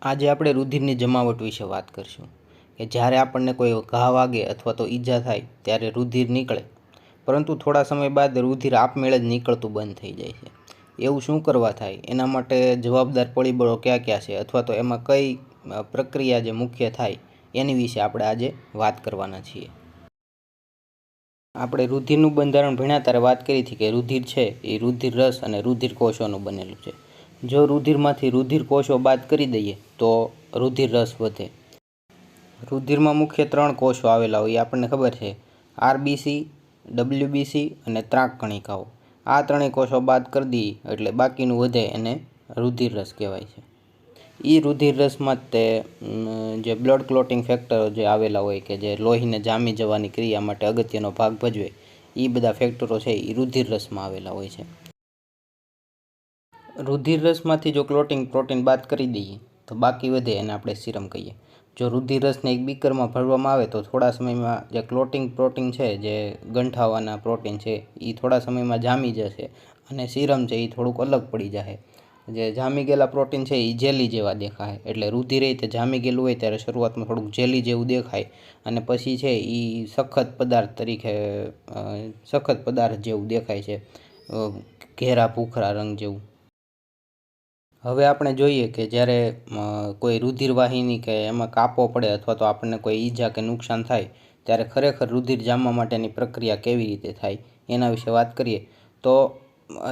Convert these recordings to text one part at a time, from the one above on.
આજે આપણે રુધિરની જમાવટ વિશે વાત કરીશું કે જ્યારે આપણને કોઈ ઘા વાગે અથવા તો ઈજા થાય ત્યારે રુધિર નીકળે, પરંતુ થોડા સમય બાદ રુધિર આપમેળે જ નીકળતું બંધ થઈ જાય છે. એવું શું કરવા થાય? એના માટે જવાબદાર પરિબળો કયા કયા છે, અથવા તો એમાં કઈ પ્રક્રિયા જે મુખ્ય થાય એની વિશે આપણે આજે વાત કરવાના છીએ. આપણે રુધિરનું બંધારણ ભણ્યા ત્યારે વાત કરી હતી કે રુધિર છે એ રુધિર રસ અને રુધિર કોષોનું બનેલું છે. જો રુધિરમાંથી રુધિર કોષો બાદ કરી દઈએ તો રુધિર રસ વધે. રુધિરમાં મુખ્ય 3 કોષો આવેલા હોય એ આપણને ખબર છે: આરબીસી, ડબલ્યુબીસી અને ત્રાક કણિકાઓ. આ ત્રણેય કોષો બાદ કરી દઈએ એટલે બાકીનું વધે એને રુધિર રસ કહેવાય છે. એ રુધિર રસમાં તે જે બ્લડ ક્લોટિંગ ફેક્ટરો જે આવેલા હોય કે જે લોહીને જામી જવાની ક્રિયા માટે અગત્યનો ભાગ ભજવે, એ બધા ફેક્ટરો છે એ રુધિર રસમાં આવેલા હોય છે. રુધિર રસમાંથી જો ક્લોટિંગ પ્રોટીન બાદ કરી દઈએ તો બાકી વધે એને આપણે સીરમ કહીએ. જો રુધિર રસને એક બીકરમાં ભરવામાં આવે તો થોડા સમયમાં જે ક્લોટિંગ પ્રોટીન છે, જે ગંઠાવાના પ્રોટીન છે, એ થોડા સમયમાં જામી જશે અને સીરમ છે એ થોડુંક અલગ પડી જશે. જે જામી ગયેલા પ્રોટીન છે એ જેલી જેવા દેખાય, એટલે રુધિર તે જામી ગયેલું હોય ત્યારે શરૂઆતમાં થોડુંક જેલી જેવું દેખાય અને પછી છે એ સખત પદાર્થ તરીકે સખત પદાર્થ જેવું દેખાય છે, ઘેરા ભૂખરા રંગ જેવું. હવે આપણે જોઈએ કે જ્યારે કોઈ રુધિર વાહિની કે એમાં કાપો પડે અથવા તો આપણને કોઈ ઈજા કે નુકસાન થાય ત્યારે ખરેખર રુધિર જામવા માટેની પ્રક્રિયા કેવી રીતે થાય એના વિશે વાત કરીએ. તો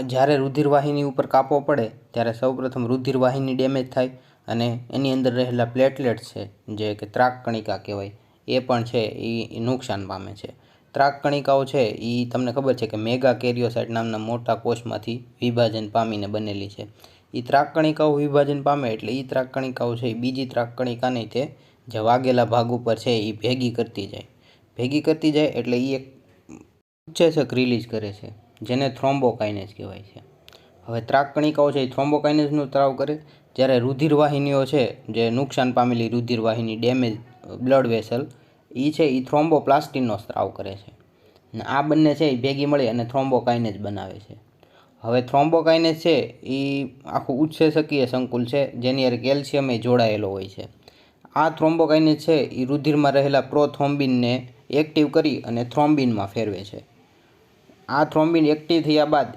જ્યારે રુધિર વાહિની ઉપર કાપો પડે ત્યારે સૌપ્રથમ રુધિર વાહિની ડેમેજ થાય અને એની અંદર રહેલા પ્લેટલેટ્સ છે, જે કે ત્રાક કણિકા કહેવાય, એ પણ છે એ નુકસાન પામે છે. ત્રાક કણિકાઓ છે એ તમને ખબર છે કે મેગા કેરિયોસાઇટ નામના મોટા કોષમાંથી વિભાજન પામીને બનેલી છે. એ ત્રાક કણિકાઓ વિભાજન પામે એટલે એ ત્રાક કણિકાઓ છે એ બીજી ત્રાક કણિકાને તે જે વાગેલા ભાગ ઉપર છે એ ભેગી કરતી જાય એટલે એ એક ઉત્સેચક રિલીઝ કરે છે જેને થ્રોમ્બોકાઇનેઝ કહેવાય છે. હવે ત્રાક કણિકાઓ છે એ થ્રોમ્બોકાઇનેઝનું સ્ત્રાવ કરે. જ્યારે રુધિર વાહિનીઓ છે, જે નુકસાન પામેલી રુધિર વાહિની ડેમેજ બ્લડ વેસલ, એ છે એ થ્રોમ્બોપ્લાસ્ટિનનો સ્ત્રાવ કરે છે. આ બંને છે એ ભેગી મળી અને થ્રોમ્બોકાઇનેઝ બનાવે છે. હવે થ્રોમ્બોકાઇનેઝ છે એ આખું ઉત્સેચકીય સંકુલ છે જેની હારે કેલ્શિયમ એ જોડાયેલો હોય છે. આ થ્રોમ્બોકાઇનેઝ છે એ રુધિરમાં રહેલા પ્રોથ્રોમ્બિનને એક્ટિવ કરી અને થ્રોમ્બિનમાં ફેરવે છે. આ થ્રોમ્બિન એક્ટિવ થયા બાદ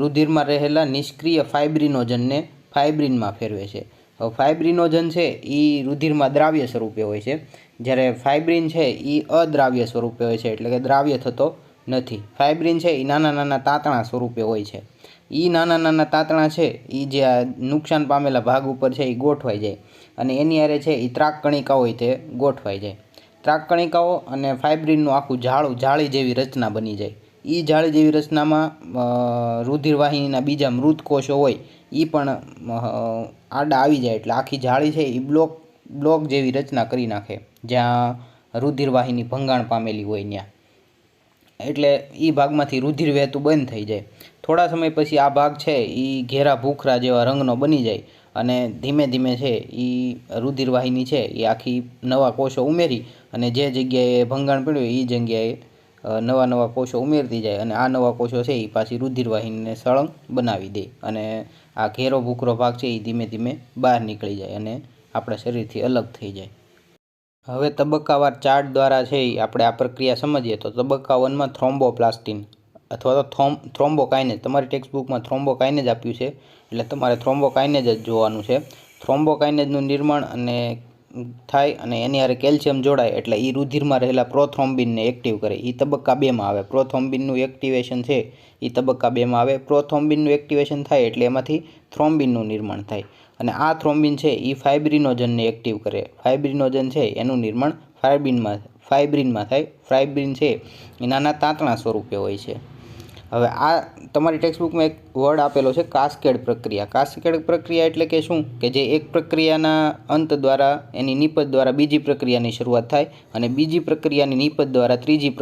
રુધિરમાં રહેલા નિષ્ક્રિય ફાઇબ્રિનોજનને ફાઇબ્રિનમાં ફેરવે છે. હવે ફાઇબ્રિનોજન છે એ રુધિરમાં દ્રાવ્ય સ્વરૂપે હોય છે, જ્યારે ફાઇબ્રિન છે એ અદ્રાવ્ય સ્વરૂપે હોય છે, એટલે કે દ્રાવ્ય થતો નથી. ફાઇબ્રિન છે એ નાના નાના તાંતણા સ્વરૂપે હોય છે. એ નાના નાના તાંતણા છે એ જે નુકસાન પામેલા ભાગ ઉપર છે એ ગોઠવાઈ જાય અને એની હારે છે એ ત્રાક કણિકાઓ હોય તે ગોઠવાઈ જાય. ત્રાક કણિકાઓ અને ફાઇબ્રિનનું આખું જાળી જેવી રચના બની જાય. એ જાળી જેવી રચનામાં રુધિરવાહિનીના બીજા મૃત કોષો હોય એ પણ આડા આવી જાય, એટલે આખી જાળી છે એ બ્લોક જેવી રચના કરી નાખે જ્યાં રુધિરવાહિની ભંગાણ પામેલી હોય ત્યાં. એટલે એ ભાગમાંથી રુધિર વહેતું બંધ થઈ જાય. થોડા સમય પછી આ ભાગ છે એ ઘેરા ભૂખરા જેવા રંગનો બની જાય અને ધીમે ધીમે છે એ રુધિરવાહિની છે એ આખી નવા કોષો ઉમેરી અને જે જગ્યાએ ભંગાણ પડ્યું એ જગ્યાએ નવા કોષો ઉમેરતી જાય અને આ નવા કોષો છે એ પાછી રુધિરવાહિનીને સળંગ બનાવી દે અને આ ઘેરો ભૂખરો ભાગ છે એ ધીમે ધીમે બહાર નીકળી જાય અને આપણા શરીરથી અલગ થઈ જાય. હવે તબક્કાવાર ચાર્ટ દ્વારા છે એ આપણે આ પ્રક્રિયા સમજીએ તો તબક્કા 1માં થ્રોમ્બોપ્લાસ્ટિન અથવા તો થ્રોમ્બોકાઇનેઝ, તમારી ટેક્સ્ટબુકમાં થ્રોમ્બોકાઇનેઝ આપ્યું છે એટલે તમારે થ્રોમ્બોકાઇનેઝ જ જોવાનું છે. થ્રોમ્બોકાઇનેઝનું નિર્માણ અને થાય અને એની હારે કેલ્શિયમ જોડાય એટલે એ રુધિરમાં રહેલા પ્રોથ્રોમ્બિનને એક્ટિવ કરે. એ તબક્કા 2માં આવે. પ્રોથ્રોમ્બિનનું એક્ટિવેશન છે એ તબક્કા 2માં આવે. પ્રોથ્રોમ્બિનનું એક્ટિવેશન થાય એટલે એમાંથી થ્રોમ્બિનનું નિર્માણ થાય અને આ થ્રોમ્બિન છે એ ફાઇબ્રિનોજનને એક્ટિવ કરે. ફાઇબ્રિનોજન છે એનું નિર્માણ ફાઇબ્રિનમાં થાય. ફાઇબ્રિન છે એ નાના તાંતણા સ્વરૂપે હોય છે. હવે આ તમારી ટેક્સ્ટબુકમાં એક વર્ડ આપેલો છે કાસ્કેડ પ્રક્રિયા. કાસ્કેડ પ્રક્રિયા એટલે કે શું? કે જે એક પ્રક્રિયાના અંત દ્વારા એની નિપજ દ્વારા બીજી પ્રક્રિયાની શરૂઆત થાય અને બીજી પ્રક્રિયાની નિપજ દ્વારા ત્રીજી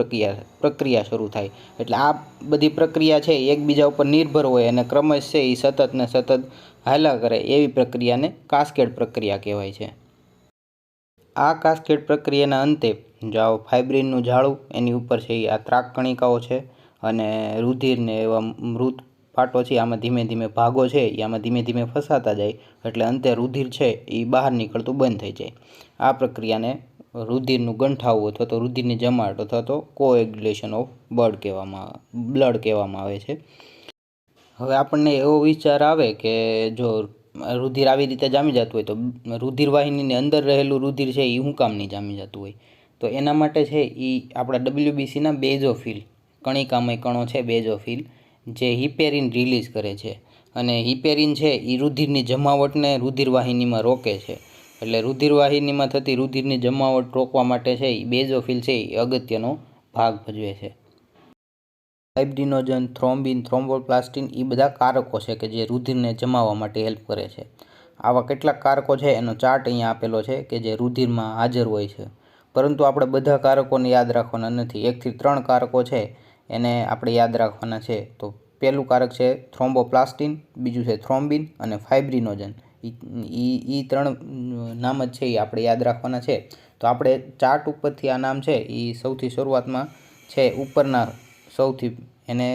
પ્રક્રિયા શરૂ થાય. એટલે આ બધી પ્રક્રિયા છે એકબીજા ઉપર નિર્ભર હોય અને ક્રમશ છે એ સતત ને સતત હાલ્યા કરે એવી પ્રક્રિયાને કાસ્કેડ પ્રક્રિયા કહેવાય છે. આ કાસ્કેડ પ્રક્રિયાના અંતે જો ફાઇબ્રિનનું જાળું એની ઉપર છે એ આ ત્રાક કણિકાઓ છે અને રુધિરને એવા મૃત પાટો છે આમાં ધીમે ધીમે ભાગો છે એ આમાં ધીમે ધીમે ફસાતા જાય, એટલે અંતે રુધિર છે એ બહાર નીકળતું બંધ થઈ જાય. આ પ્રક્રિયાને રુધિરનું ગંઠાવું અથવા તો રુધિરની જમાવટ અથવા તો કોએગ્યુલેશન ઓફ બ્લડ કહેવામાં આવે છે. હવે આપણને એવો વિચાર આવે કે જો રુધિર આવી રીતે જામી જતું હોય તો રુધિર વાહિનીની અંદર રહેલું રુધિર છે એ શું કામ નહીં જામી જતું હોય? તો એના માટે છે એ આપણા WBCના બેઝોફિલ કણિકામય કણો છે, બેઝોફિલ, જે હિપેરિન રિલીઝ કરે છે. અને હિપેરિન છે એ રુધિરની જમાવટને રુધિર વાહિનીમાં રોકે છે. એટલે રુધિર વાહિનીમાં થતી રુધિરની જમાવટ રોકવા માટે છે એ બેઝોફિલ છે એ અગત્યનો ભાગ ભજવે છે. ફાઇબ્રિનોજન, થ્રોમ્બિન, થ્રોમ્બોપ્લાસ્ટિન એ બધા કારકો છે કે જે રુધિરને જમાવવા માટે હેલ્પ કરે છે. આવા કેટલાક કારકો છે એનો ચાર્ટ અહીંયા આપેલો છે કે જે રુધિરમાં હાજર હોય છે. પરંતુ આપણે બધા કારકોને યાદ રાખવાના નથી. 1 થી 3 કારકો છે એને આપણે યાદ રાખવાના છે. તો પહેલું કારક છે થ્રોમ્બોપ્લાસ્ટિન, બીજું છે થ્રોમ્બિન અને ફાઇબ્રિનોજન. એ 3 નામ જ છે એ આપણે યાદ રાખવાના છે. તો આપણે ચાર્ટ ઉપરથી આ નામ છે એ સૌથી શરૂઆતમાં છે ઉપરના સૌથી એને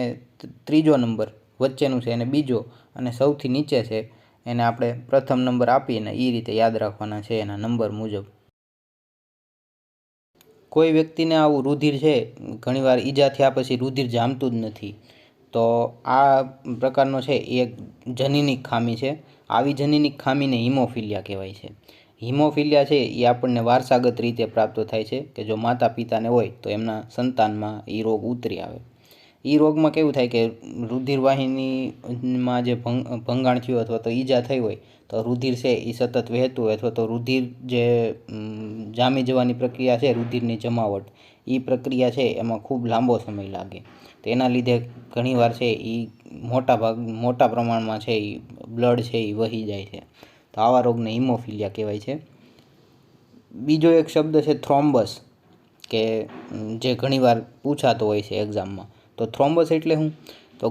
3જો નંબર, વચ્ચેનું છે એને બીજો અને સૌથી નીચે છે એને આપણે પ્રથમ નંબર આપીને એ રીતે યાદ રાખવાના છે એના નંબર મુજબ. કોઈ વ્યક્તિને આવું રુધિર છે ઘણીવાર ઈજા થયા પછી રુધિર જામતું જ નથી, તો આ પ્રકારનો છે એ એક જનીનિક ખામી છે. આવી જનીનિક ખામીને હિમોફિલિયા કહેવાય છે. હિમોફિલિયા છે એ આપણને વારસાગત રીતે પ્રાપ્ત થાય છે કે જો માતા પિતાને હોય તો એમના સંતાનમાં એ રોગ ઉતરી આવે. એ રોગમાં કેવું થાય કે રુધિર વાહિનીમાં જે ભંગાણ થયું અથવા તો ઈજા થઈ હોય તો રુધિર છે એ સતત વહેતું હોય અથવા તો રુધિર જે જામી જવાની પ્રક્રિયા છે, રુધિરની જમાવટ, એ પ્રક્રિયા છે એમાં ખૂબ લાંબો સમય લાગે. તો એના લીધે ઘણીવાર છે એ મોટા પ્રમાણમાં છે એ બ્લડ છે એ વહી જાય છે. તો આવા રોગને હિમોફિલિયા કહેવાય છે. બીજો એક શબ્દ છે થ્રોમ્બસ, કે જે ઘણીવાર પૂછાતો હોય છે એક્ઝામમાં. તો થ્રોમ્બસ એટલે શું? તો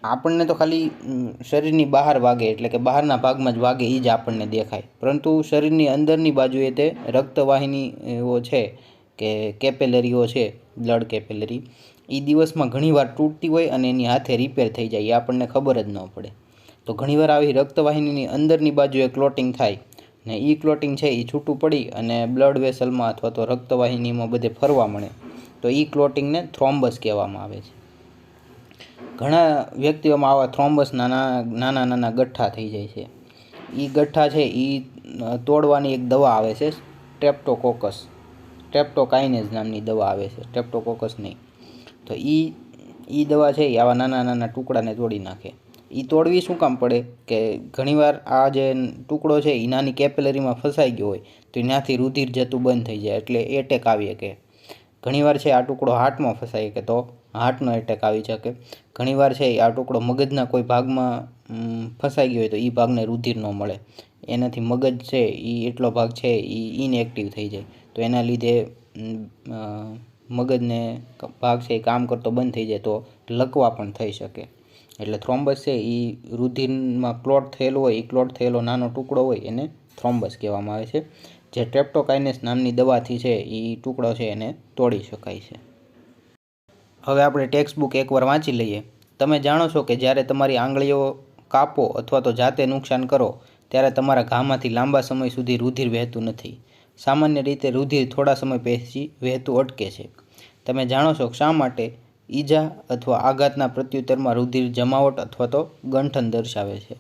આપણને તો ખાલી શરીરની બહાર વાગે એટલે કે બહારના ભાગમાં જ વાગે એ જ આપણને દેખાય, પરંતુ શરીરની અંદરની બાજુએ તે રક્તવાહિનીઓ છે કે કેપેલરીઓ છે, બ્લડ કેપેલરી, એ દિવસમાં ઘણીવાર તૂટતી હોય અને એની હાથે રિપેર થઈ જાય, એ આપણને ખબર જ ન પડે. તો ઘણીવાર આવી રક્તવાહિનીની અંદરની બાજુએ ક્લોટિંગ થાય ને એ ક્લોટિંગ છે એ છૂટું પડી અને બ્લડ વેસલમાં અથવા તો રક્તવાહિનીમાં બધે ફરવા મળે, તો એ ક્લોટિંગને થ્રોમ્બસ કહેવામાં આવે છે. ઘણા વ્યક્તિઓમાં આવા થ્રોમ્બસ નાના ગઠ્ઠા થઈ જાય છે. એ ગઠ્ઠા છે એ તોડવાની એક દવા આવે છે, સ્ટ્રેપ્ટોકાઇનેઝ નામની દવા આવે છે, સ્ટ્રેપ્ટોકોકસ નહીં. તો એ દવા છે એ આવા નાના ટુકડાને તોડી નાખે. એ તોડવી શું કામ પડે કે ઘણીવાર આ જે ટુકડો છે એ નાની કેપેલરીમાં ફસાઈ ગયો હોય તો ત્યાંથી રુધિર જતું બંધ થઈ જાય એટલે એટેક આવી શકે. ઘણીવાર છે આ ટુકડો હાર્ટમાં ફસાઈ શકે તો હાર્ટનો એટેક આવી શકે. ઘણીવાર છે આ ટુકડો મગજના કોઈ ભાગમાં ફસાઈ ગયો હોય તો એ ભાગને રુધિર ન મળે, એનાથી મગજ છે એ એટલો ભાગ છે એ ઇનએક્ટિવ થઈ જાય, તો એના લીધે મગજને ભાગ છે એ કામ કરતો બંધ થઈ જાય, તો લકવા પણ થઈ શકે. એટલે થ્રોમ્બસ છે એ રુધિરમાં ક્લોટ થયેલો હોય, એ ક્લોટ થયેલો નાનો ટુકડો હોય એને થ્રોમ્બસ કહેવામાં આવે છે. જે સ્ટ્રેપ્ટોકાઇનેસ નામની દવાથી છે એ ટુકડો છે એને તોડી શકાય છે. હવે આપણે ટેક્સ્ટ બુક એકવાર વાંચી લઈએ. તમે જાણો છો કે જ્યારે તમારી આંગળીઓ કાપો અથવા તો જાતે નુકસાન કરો ત્યારે તમારા ઘામાંથી લાંબા સમય સુધી રુધિર વહેતું નથી. સામાન્ય રીતે રુધિર થોડા સમય પછી વહેતું અટકે છે. તમે જાણો છો શા માટે? ઈજા અથવા આઘાતના પ્રત્યુત્તરમાં રુધિર જમાવટ અથવા તો ગંઠન દર્શાવે છે.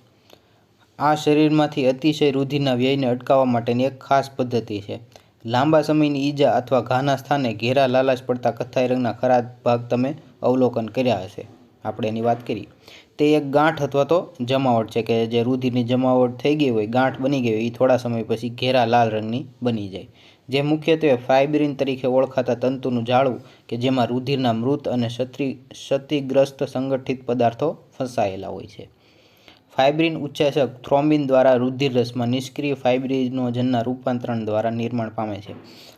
આ શરીરમાંથી અતિશય રુધિરના વ્યયને અટકાવવા માટેની એક ખાસ પદ્ધતિ છે. લાંબા સમયની ઈજા અથવા ઘાના સ્થાને ઘેરા લાલાશ પડતા કથ્થાઈ રંગના ખરા ભાગ તમે અવલોકન કર્યા હશે. આપણે એની વાત કરી. તે એક ગાંઠ અથવા તો જમાવટ છે કે જે રુધિરની જમાવટ થઈ ગઈ હોય, ગાંઠ બની ગઈ હોય, એ થોડા સમય પછી ઘેરા લાલ રંગની બની જાય, જે મુખ્યત્વે ફાઇબ્રિન તરીકે ઓળખાતા તંતુનું જાળું કે જેમાં રુધિરના મૃત અને ક્ષતિગ્રસ્ત સંગઠિત પદાર્થો ફસાયેલા હોય છે. ફાઇબ્રિન ઉત્સેચક થ્રોમ્બિન દ્વારા રુધિર રસમાં નિષ્ક્રિય ફાઇબ્રિનોજનના રૂપાંતરણ દ્વારા નિર્માણ પામે છે.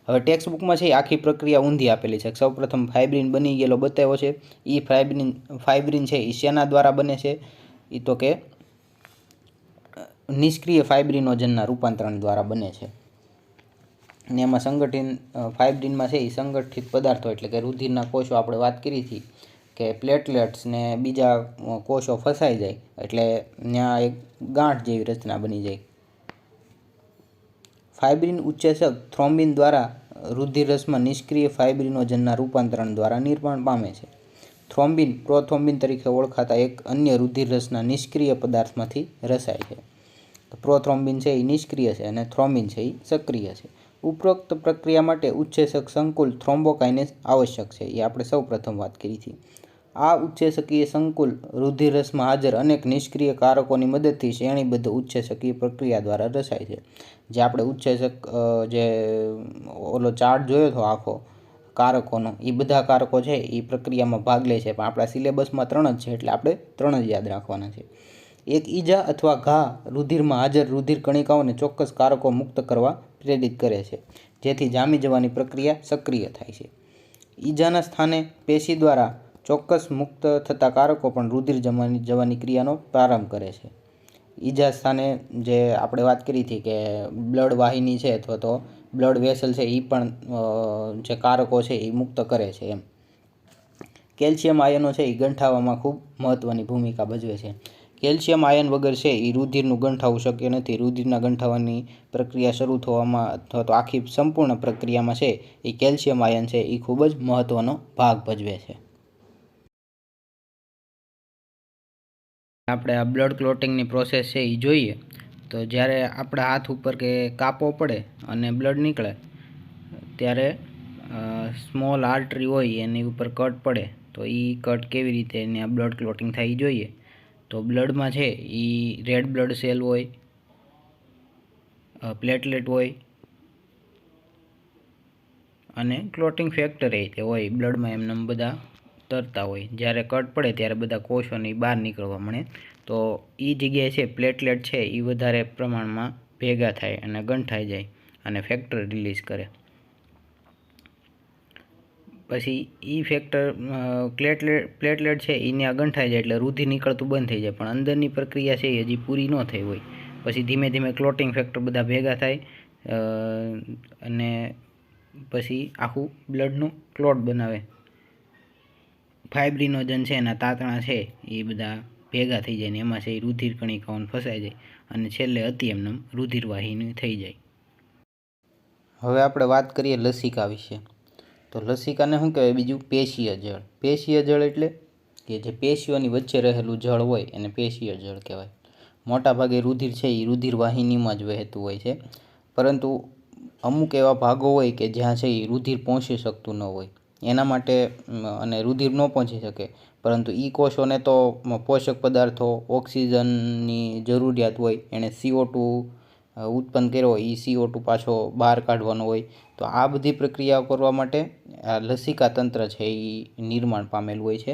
હવે ટેક્સ્ટ બુકમાં છે આખી પ્રક્રિયા ઊંધી આપેલી છે. સૌપ્રથમ ફાઇબ્રિન બની ગયેલો બતાવ્યો છે. એ ફાઇબ્રિન છે એ શેના દ્વારા બને છે? એ તો કે નિષ્ક્રિય ફાઇબ્રિનોજનના રૂપાંતરણ દ્વારા બને છે. અને એમાં ફાઇબ્રિનમાં છે એ સંગઠિત પદાર્થો એટલે કે રુધિરના કોષો, આપણે વાત કરી હતી કે કે પ્લેટલેટ્સ ને બીજા કોષો ફસાઈ જાય એટલે ત્યાં એક ગાંઠ જેવી રચના બની જાય. ફાઇબ્રિન ઉત્સેચક થ્રોમ્બિન દ્વારા રુધિરરસમાં નિષ્ક્રિય ફાઇબ્રિનોજનના રૂપાંતરણ દ્વારા નિર્માણ પામે છે. થ્રોમ્બિન પ્રોથ્રોમ્બિન તરીકે ઓળખાતા એક અન્ય રુધિરરસના નિષ્ક્રિય પદાર્થમાંથી રચાય છે. પ્રોથ્રોમ્બિન છે એ નિષ્ક્રિય છે અને થ્રોમ્બિન છે એ સક્રિય છે. ઉપરોક્ત પ્રક્રિયા માટે ઉત્સેચક સંકુલ થ્રોમ્બોકાઇનેસ આવશ્યક છે. એ આપણે સૌ પ્રથમ વાત કરી હતી. આ ઉત્સેચકીય સંકુલ રુધિરરસમાં હાજર અનેક નિષ્ક્રિય કારકોની મદદથી શ્રેણીબદ્ધ ઉત્સેચકીય પ્રક્રિયા દ્વારા રચાય છે. જે આપણે ઉત્સેચક જે ઓલો ચાર્ટ જોયો હતો આખો કારકોનો, એ બધા કારકો છે એ પ્રક્રિયામાં ભાગ લે છે. પણ આપણા સિલેબસમાં 3 જ છે એટલે આપણે 3 જ યાદ રાખવાના છે. એક ઈજા અથવા ઘા રુધિરમાં હાજર રુધિર કણિકાઓને ચોક્કસ કારકો મુક્ત કરવા પ્રેરિત કરે છે, જેથી જામી જવાની પ્રક્રિયા સક્રિય થાય છે. ઈજાના સ્થાને પેશી દ્વારા ચોક્કસ મુક્ત થતા કારકો પણ રુધિર જવાની ક્રિયાનો પ્રારંભ કરે છે. ઈજા સ્થાને જે આપણે વાત કરી હતી કે બ્લડ વાહિની છે અથવા તો બ્લડ વેસલ છે એ પણ જે કારકો છે એ મુક્ત કરે છે એમ. કેલ્શિયમ આયનો છે એ ગંઠાવામાં ખૂબ મહત્ત્વની ભૂમિકા ભજવે છે. કેલ્શિયમ આયન વગર છે એ રુધિરનું ગંઠાવું શક્ય નથી. રુધિરના ગંઠાવાની પ્રક્રિયા શરૂ થવામાં અથવા તો આખી સંપૂર્ણ પ્રક્રિયામાં છે એ કેલ્શિયમ આયન છે એ ખૂબ જ મહત્ત્વનો ભાગ ભજવે છે. આપણે આ બ્લડ ક્લોટિંગની પ્રોસેસ છે એ જોઈએ તો જ્યારે આપણા હાથ ઉપર કે કાપો પડે અને બ્લડ નીકળે ત્યારે સ્મોલ આર્ટરી હોય એની ઉપર કટ પડે તો એ કટ કેવી રીતે એને આ બ્લડ ક્લોટિંગ થાય એ જોઈએ. તો બ્લડમાં છે એ રેડ બ્લડ સેલ હોય, પ્લેટલેટ હોય અને ક્લોટિંગ ફેક્ટર તે હોય બ્લડમાં એમને બધા તરતા હોય. જ્યારે કટ પડે ત્યારે બધા કોષોની બહાર નીકળવા મળે તો એ જગ્યાએ છે પ્લેટલેટ છે એ વધારે પ્રમાણમાં ભેગા થાય અને ગંઠાઈ જાય અને ફેક્ટર રિલીઝ કરે. પછી એ ફેક્ટર પ્લેટલેટ છે એને આ ગંઠાઈ જાય એટલે રુધિર નીકળતું બંધ થઈ જાય. પણ અંદરની પ્રક્રિયા છે એ હજી પૂરી ન થઈ હોય. પછી ધીમે ધીમે ક્લોટિંગ ફેક્ટર બધા ભેગા થાય અને પછી આખું બ્લડનું ક્લોટ બનાવે. ફાઇબ્રિનોજન છે એના તાતણા છે એ બધા ભેગા થઈ જાય ને એમાં છે એ રુધિર કણિકાઓને ફસાઈ જાય અને છેલ્લે અતિ એમને રુધિર વાહિની થઈ જાય. હવે આપણે વાત કરીએ લસિકા વિશે. તો લસિકાને શું કહેવાય બીજું? પેશીય જળ. પેશીય જળ એટલે કે જે પેશીઓની વચ્ચે રહેલું જળ હોય એને પેશીય જળ કહેવાય. મોટાભાગે રુધિર છે એ રુધિર વાહિનીમાં જ વહેતું હોય છે, પરંતુ અમુક એવા ભાગો હોય કે જ્યાં છે એ રુધિર પહોંચી શકતું ન હોય એના માટે અને રુધિર ન પહોંચી શકે પરંતુ એ કોષોને તો પોષક પદાર્થો ઓક્સિજનની જરૂરિયાત હોય. એણે CO2 ઉત્પન્ન કર્યો હોય એ CO2 પાછો બહાર કાઢવાનો હોય. તો આ બધી પ્રક્રિયાઓ કરવા માટે આ લસિકા તંત્ર છે એ નિર્માણ પામેલું હોય છે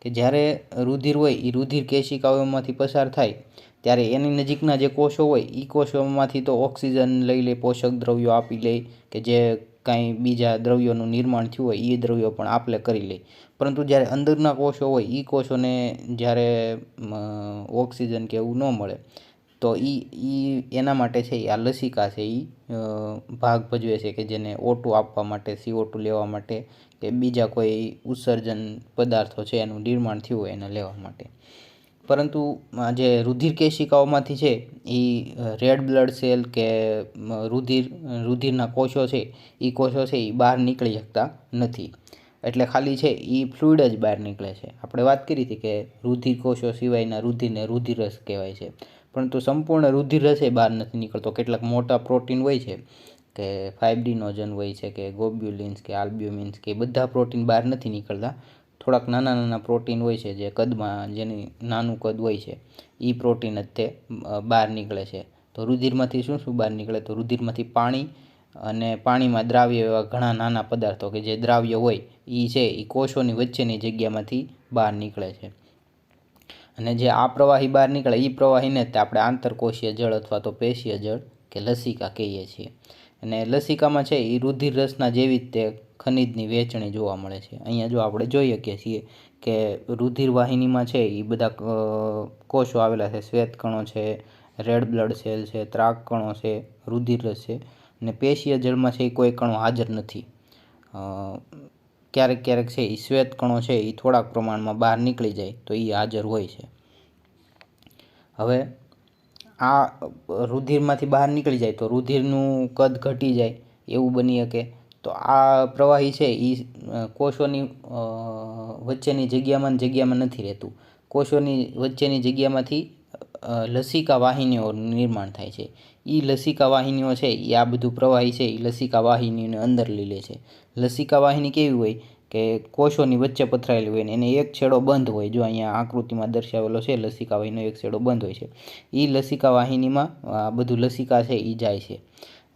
કે જ્યારે રુધિર હોય એ રુધિર કેશિકાઓમાંથી પસાર થાય ત્યારે એની નજીકના જે કોષો હોય એ કોષોમાંથી તો ઓક્સિજન લઈ લે, પોષક દ્રવ્યો આપી લે કે જે કાંઈ બીજા દ્રવ્યોનું નિર્માણ થયું હોય એ દ્રવ્યો પણ આપલે કરી લે. પરંતુ જ્યારે અંદરના કોષો હોય એ કોષોને જ્યારે ઓક્સિજન કે એવું ન મળે તો એના માટે છે આ લસિકા છે એ ભાગ ભજવે છે કે જેને O2 આપવા માટે, CO2 લેવા માટે કે બીજા કોઈ ઉત્સર્જન પદાર્થો છે એનું નિર્માણ થયું હોય એને લેવા માટે. પરંતુ જે રુધિર કેશિકાઓમાંથી છે એ રેડ બ્લડ સેલ કે રુધિરના કોષો છે એ કોષો છે એ બહાર નીકળી શકતા નથી. એટલે ખાલી છે એ ફ્લુઇડ જ બહાર નીકળે છે. આપણે વાત કરી હતી કે રુધિર કોષો સિવાયના રુધિરને રુધિરરસ કહેવાય છે, પરંતુ સંપૂર્ણ રુધિરરસ એ બહાર નથી નીકળતો. કેટલાક મોટા પ્રોટીન હોય છે કે ફાઇબ્રિનોજન હોય છે કે ગ્લોબ્યુલિન્સ કે આલ્બ્યુમિન્સ કે બધા પ્રોટીન બહાર નથી નીકળતા. થોડાક નાના નાના પ્રોટીન હોય છે જે કદમાં જેની નાનું કદ હોય છે એ પ્રોટીન જ તે બહાર નીકળે છે. તો રુધિરમાંથી શું શું બહાર નીકળે? તો રુધિરમાંથી પાણી અને પાણીમાં દ્રાવ્ય એવા ઘણા નાના પદાર્થો કે જે દ્રાવ્ય હોય એ છે એ કોષોની વચ્ચેની જગ્યામાંથી બહાર નીકળે છે. અને જે આ પ્રવાહી બહાર નીકળે એ પ્રવાહીને જ આપણે આંતરકોષીય જળ અથવા તો પેશીય જળ કે લસિકા કહીએ છીએ. અને લસિકામાં છે એ રુધિર રસના જેવી જ તે ખનિજની વહેંચણી જોવા મળે છે. અહીંયા જો આપણે જોઈ શકીએ છીએ કે રુધિર વાહિનીમાં છે એ બધા કોષો આવેલા છે. શ્વેત કણો છે, રેડ બ્લડ સેલ છે, ત્રાક કણો છે, રુધિર રસ છે અને પેશીય જળમાં છે એ કોઈ કણો હાજર નથી. ક્યારેક ક્યારેક છે એ શ્વેત કણો છે એ થોડાક પ્રમાણમાં બહાર નીકળી જાય તો એ હાજર હોય છે. હવે આ રુધિરમાંથી બહાર નીકળી જાય તો રુધિરનું કદ ઘટી જાય એવું બની શકે. તો આ પ્રવાહી છે એ કોષોની વચ્ચેની જગ્યામાં નથી રહેતું. કોષોની વચ્ચેની જગ્યામાંથી લસિકા વાહિનીઓનું નિર્માણ થાય છે. એ લસિકા વાહિનીઓ છે એ આ બધું પ્રવાહી છે એ લસિકા વાહિનીઓને અંદર લઈ લે છે. લસિકા વાહિની કેવી હોય કે કોષોની વચ્ચે પથરાયેલી હોય ને એને એક છેડો બંધ હોય. જો અહીંયા આકૃતિમાં દર્શાવેલો છે લસિકા વાહિનીનો એક છેડો બંધ હોય છે. એ લસિકા વાહિનીમાં આ બધું લસિકા છે એ જાય છે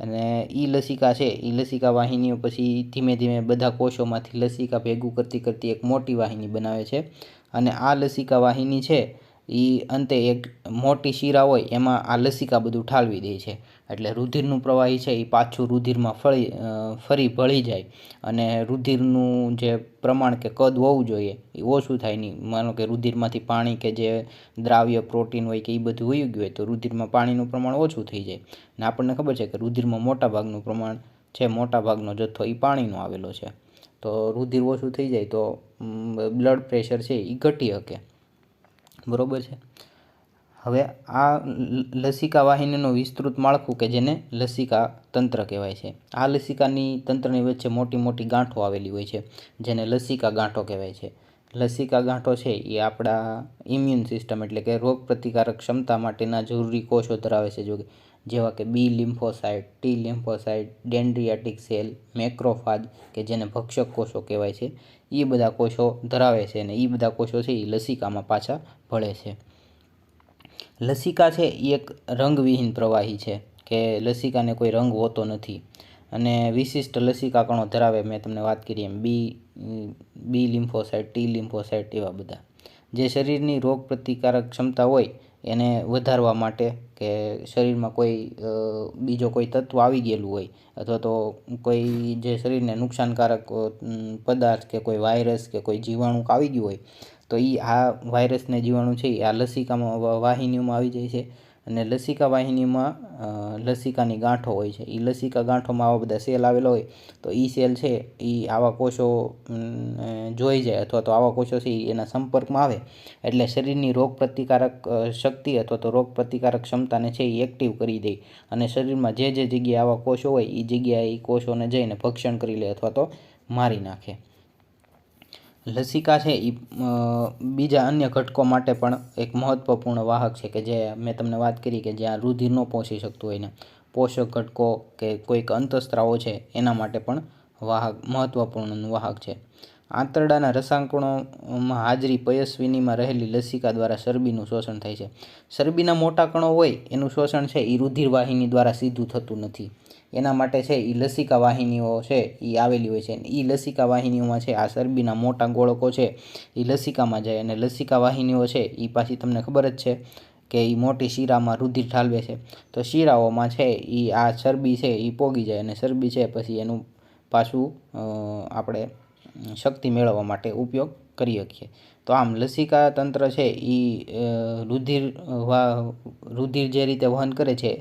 અને એ લસિકા છે એ લસિકા વાહિનીઓ પછી ધીમે ધીમે બધા કોષોમાંથી લસિકા ભેગું કરતી કરતી એક મોટી વાહિની બનાવે છે અને આ લસિકા વાહિની છે એ અંતે એક મોટી શીરા હોય એમાં આ લસિકા બધું ઠાલવી દે છે. એટલે રુધિરનું પ્રવાહી છે એ પાછું રુધિરમાં ફરી ભળી જાય અને રુધિરનું જે પ્રમાણ કે કદ હોવું જોઈએ એ ઓછું થાય નહીં. માનો કે રુધિરમાંથી પાણી કે જે દ્રાવ્ય પ્રોટીન હોય કે એ બધું વહી ગયું હોય તો રુધિરમાં પાણીનું પ્રમાણ ઓછું થઈ જાય. અને આપણને ખબર છે કે રુધિરમાં મોટાભાગનું પ્રમાણ છે, મોટાભાગનો જથ્થો એ પાણીનો આવેલો છે. તો રુધિર ઓછું થઈ જાય તો બ્લડ પ્રેશર છે એ ઘટી શકે. બરાબર છે. હવે આ લસિકા વાહિનીનું વિસ્તૃત માળખું કે જેને લસિકા તંત્ર કહેવાય છે. આ લસિકાની તંત્રની વચ્ચે મોટી મોટી ગાંઠો આવેલી હોય છે જેને લસિકા ગાંઠો કહેવાય છે. લસિકા ગાંઠો છે એ આપણા ઇમ્યુન સિસ્ટમ એટલે કે રોગ પ્રતિકારક ક્ષમતા માટેના જરૂરી કોષો ધરાવે છે. જેવા કે બી લિમ્ફોસાઇટ, ટી લિમ્ફોસાઇટ, ડેન્ડ્રિયાટિક સેલ, મેક્રોફાજ કે જેને ભક્ષક કોષો કહેવાય છે, એ બધા કોષો ધરાવે છે અને એ બધા કોષો છે એ લસિકામાં પાછા ભળે છે. લસિકા છે એ એક રંગવિહીન પ્રવાહી છે કે લસિકાને કોઈ રંગ હોતો નથી અને વિશિષ્ટ લસિકા કણો ધરાવે. મેં તમને વાત કરી એમ બી લિમ્ફોસાઇટ, ટી લિમ્ફોસાઇટ એવા બધા જે શરીરની રોગ પ્રતિકારક ક્ષમતા હોય એને વધારવા માટે કે શરીરમાં કોઈ બીજો કોઈ તત્વ આવી ગયેલું હોય અથવા તો કોઈ જે શરીરને નુકસાનકારક પદાર્થ કે કોઈ વાયરસ કે કોઈ જીવાણુ આવી ગયું હોય તો એ આ વાયરસને જીવાણુ છે એ આ લસિકામાં વાહિનીઓમાં આવી જાય છે અને લસિકા વાહિનીમાં લસિકાની ગાંઠો હોય છે. એ લસિકા ગાંઠોમાં આવા બધા સેલ આવેલા હોય તો એ સેલ છે એ આવા કોષો જોઈ જાય અથવા તો આવા કોષો છે એના સંપર્કમાં આવે એટલે શરીરની રોગ પ્રતિકારક શક્તિ અથવા તો રોગ પ્રતિકારક ક્ષમતાને છે એ એક્ટિવ કરી દે અને શરીરમાં જે જગ્યાએ આવા કોષો હોય એ જગ્યાએ એ કોષોને જઈને ભક્ષણ કરી લે અથવા તો મારી નાખે. લસિકા છે એ બીજા અન્ય ઘટકો માટે પણ એક મહત્ત્વપૂર્ણ વાહક છે કે જે મેં તમને વાત કરી કે જ્યાં રુધિર ન પહોંચી શકતું હોય ને પોષક ઘટકો કે કોઈક અંતઃસ્ત્રાવો છે એના માટે પણ મહત્ત્વપૂર્ણ વાહક છે. આંતરડાના રસાંકણોમાં હાજરી પયસ્વિનીમાં રહેલી લસિકા દ્વારા ચરબીનું શોષણ થાય છે. ચરબીના મોટા કણો હોય એનું શોષણ છે એ રુધિર વાહિની દ્વારા સીધું થતું નથી. એના માટે છે એ લસિકા વાહિનીઓ છે એ આવેલી હોય છે. એ લસિકા વાહિનીઓમાં છે આ ચરબીના મોટા ગોળકો છે એ લસિકામાં જાય અને લસિકા વાહિનીઓ છે એ પાછી તમને ખબર જ છે કે એ મોટી શીરામાં રુધિર ઠાલવે છે. તો શીરાઓમાં છે એ આ ચરબી છે એ પોગી જાય અને ચરબી છે પછી એનું પાછું આપણે શક્તિ મેળવવા માટે ઉપયોગ કરી શકીએ. તો આમ લસિકા તંત્ર છે એ રુધિર જે રીતે વહન કરે છે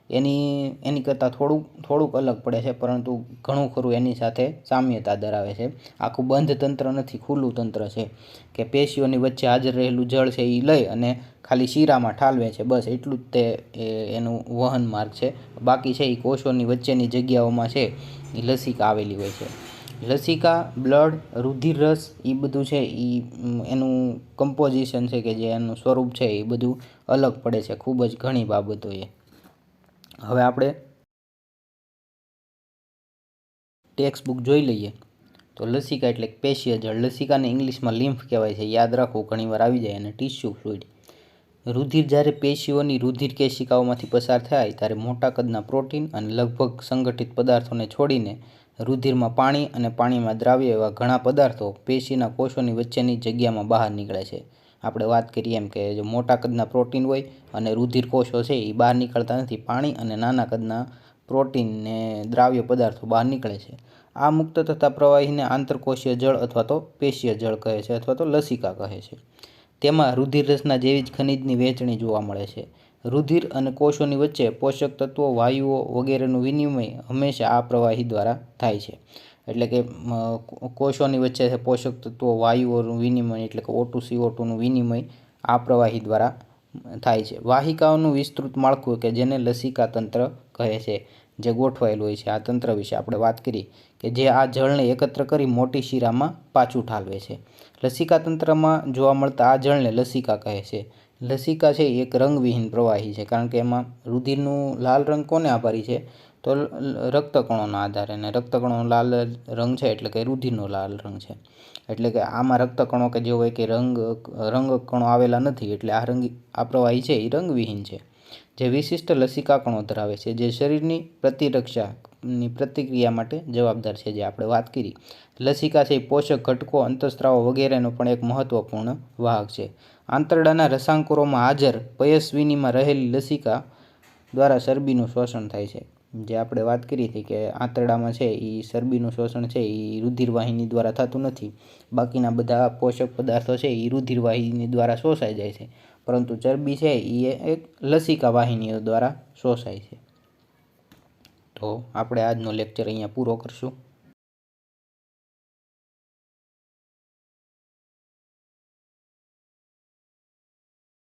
એની કરતાં થોડુંક અલગ પડે છે પરંતુ ઘણું ખરું એની સાથે સામ્યતા ધરાવે છે. આખું બંધ તંત્ર નથી, ખુલ્લું તંત્ર છે કે પેશીઓની વચ્ચે હાજર રહેલું જળ છે એ લઈ અને ખાલી શીરામાં ઠાલવે છે, બસ એટલું જ તે એનું વહન માર્ગ છે. બાકી છે એ કોષોની વચ્ચેની જગ્યાઓમાં છે એ લસિકા આવેલી હોય છે. લસિકા, બ્લડ, રુધિર રસ એ બધું છે એ એનું કમ્પોઝિશન છે કે જે એનું સ્વરૂપ છે એ બધું અલગ પડે છે ખૂબ જ ઘણી બાબતોએ. હવે આપણે ટેક્સ્ટ બુક જોઈ લઈએ તો લસિકા એટલે પેશીય જળ. લસિકાને ઇંગ્લિશમાં લિમ્ફ કહેવાય છે, યાદ રાખવું, ઘણીવાર આવી જાય. અને ટિશ્યુ ફ્લુઇડ. રુધિર જ્યારે પેશીઓની રુધિર કેશિકાઓમાંથી પસાર થાય ત્યારે મોટા કદના પ્રોટીન અને લગભગ સંગઠિત પદાર્થોને છોડીને રુધિરમાં પાણી અને પાણીમાં દ્રાવ્ય એવા ઘણા પદાર્થો પેશીના કોષોની વચ્ચેની જગ્યામાં બહાર નીકળે છે. આપણે વાત કરીએ એમ કે જો મોટા કદના પ્રોટીન હોય અને રુધિર કોષો છે એ બહાર નીકળતા નથી, પાણી અને નાના કદના પ્રોટીન ને દ્રાવ્ય પદાર્થો બહાર નીકળે છે. આ મુક્ત થતા પ્રવાહીને આંતરકોષીય જળ અથવા તો પેશીય જળ કહે છે અથવા તો લસિકા કહે છે. તેમાં રુધિર રસના જેવી જ ખનિજની વહેંચણી જોવા મળે છે. રુધિર અને કોષોની વચ્ચે પોષક તત્વો, વાયુઓ વગેરેનું વિનિમય હંમેશા આ પ્રવાહી દ્વારા થાય છે. એટલે કે કોષોની વચ્ચે પોષક તત્વો વાયુઓનું વિનિમય એટલે કે O2 CO2નું વિનિમય આ પ્રવાહી દ્વારા થાય છે. વાહિકાઓનું વિસ્તૃત માળખું કે જેને લસિકા તંત્ર કહે છે, જે ગોઠવાયેલું હોય છે. આ તંત્ર વિશે આપણે વાત કરી કે જે આ જળને એકત્ર કરી મોટી શિરામાં પાછું ઠાલવે છે. લસિકા તંત્રમાં જોવા મળતા આ જળને લસિકા કહે છે. લસિકા છે એ એક રંગવિહીન પ્રવાહી છે, કારણ કે એમાં રુધિરનું લાલ રંગ કોને આભારી છે? તો રક્તકણોના આધારે. અને રક્તકણોનો લાલ રંગ છે એટલે કે રુધિરનો લાલ રંગ છે. એટલે કે આમાં રક્તકણો કે જે હોય કે રંગકણો આવેલા નથી, એટલે આ પ્રવાહી છે એ રંગવિહીન છે. જે વિશિષ્ટ લસિકા કણો ધરાવે છે, જે શરીરની પ્રતિરક્ષાની પ્રતિક્રિયા માટે જવાબદાર છે, જે આપણે વાત કરી. લસિકા છે એ પોષક ઘટકો, અંતઃસ્ત્રાવો વગેરેનો પણ એક મહત્વપૂર્ણ વાહક છે. આંતરડાના રસાંકુરોમાં હાજર પયસ્વિનીમાં રહેલી લસિકા દ્વારા ચરબીનું શોષણ થાય છે. જે આપણે વાત કરી હતી કે આંતરડામાં છે એ ચરબીનું શોષણ છે એ રુધિરવાહિની દ્વારા થતું નથી. બાકીના બધા પોષક પદાર્થો છે એ રુધિરવાહિની દ્વારા શોષાઈ જાય છે, પરંતુ ચરબી છે એ એક લસિકા વાહિનીઓ દ્વારા શોષાય છે. તો આપણે આજનો લેક્ચર અહીંયા પૂરો કરશું.